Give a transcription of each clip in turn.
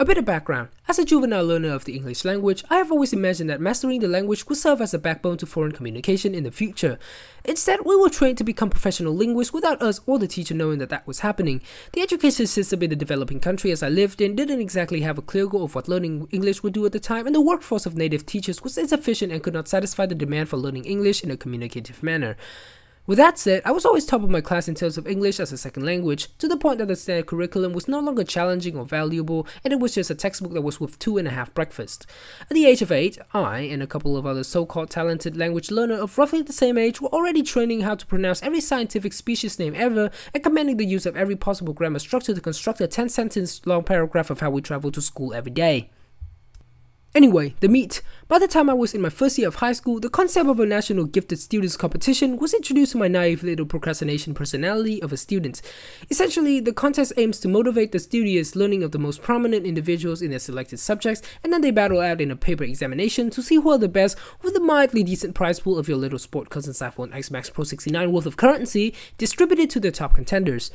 A bit of background. As a juvenile learner of the English language, I have always imagined that mastering the language would serve as a backbone to foreign communication in the future. Instead, we were trained to become professional linguists without us or the teacher knowing that was happening. The education system in the developing country as I lived in didn't exactly have a clear goal of what learning English would do at the time, and the workforce of native teachers was insufficient and could not satisfy the demand for learning English in a communicative manner. With that said, I was always top of my class in terms of English as a second language, to the point that the standard curriculum was no longer challenging or valuable, and it was just a textbook that was worth 2.5 breakfasts. At the age of 8, I and a couple of other so-called talented language learners of roughly the same age were already training how to pronounce every scientific species name ever and commanding the use of every possible grammar structure to construct a 10-sentence long paragraph of how we travel to school every day. Anyway, the meat. By the time I was in my first year of high school, the concept of a national gifted students competition was introduced to my naive little procrastination personality of a student. Essentially, the contest aims to motivate the studious learning of the most prominent individuals in their selected subjects, and then they battle out in a paper examination to see who are the best, with a mildly decent prize pool of your little sport cousin's iPhone X Max Pro 69 worth of currency distributed to the top contenders.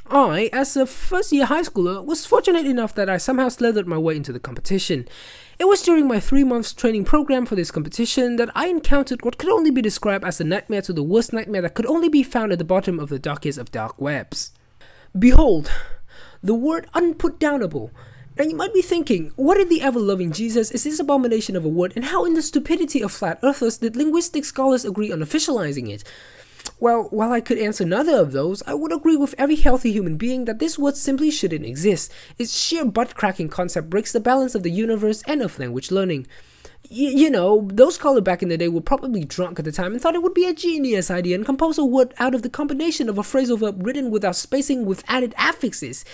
I, as a first year high schooler, was fortunate enough that I somehow slithered my way into the competition. It was during my 3-month training program for this competition that I encountered what could only be described as a nightmare to the worst nightmare that could only be found at the bottom of the darkest of dark webs. Behold, the word unputdownable. Now you might be thinking, what in the ever-loving Jesus is this abomination of a word, and how in the stupidity of flat earthers did linguistic scholars agree on officializing it? Well, while I could answer neither of those, I would agree with every healthy human being that this word simply shouldn't exist. Its sheer butt-cracking concept breaks the balance of the universe and of language learning. You know, those scholars back in the day were probably drunk at the time and thought it would be a genius idea and compose a word out of the combination of a phrasal verb written without spacing with added affixes.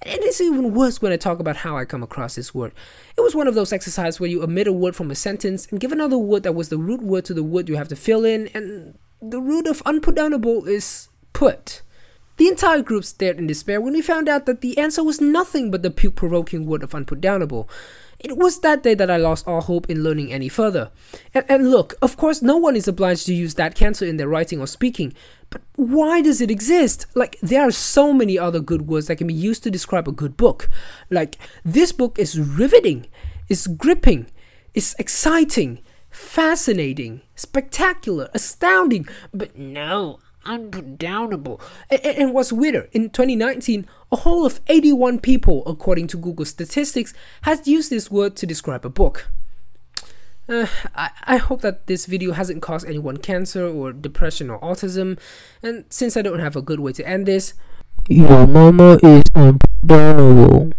And it's even worse when I talk about how I come across this word. It was one of those exercises where you omit a word from a sentence and give another word that was the root word to the word you have to fill in, and the root of unputdownable is put. The entire group stared in despair when we found out that the answer was nothing but the puke-provoking word of unputdownable. It was that day that I lost all hope in learning any further. And look, of course no one is obliged to use that cancer in their writing or speaking, but why does it exist? Like, there are so many other good words that can be used to describe a good book. Like, this book is riveting, it's gripping, it's exciting, fascinating, spectacular, astounding, but no, unputdownable. And what's weirder, in 2019, a whole of 81 people, according to Google statistics, has used this word to describe a book. I hope that this video hasn't caused anyone cancer or depression or autism, and since I don't have a good way to end this, your mama is unputdownable.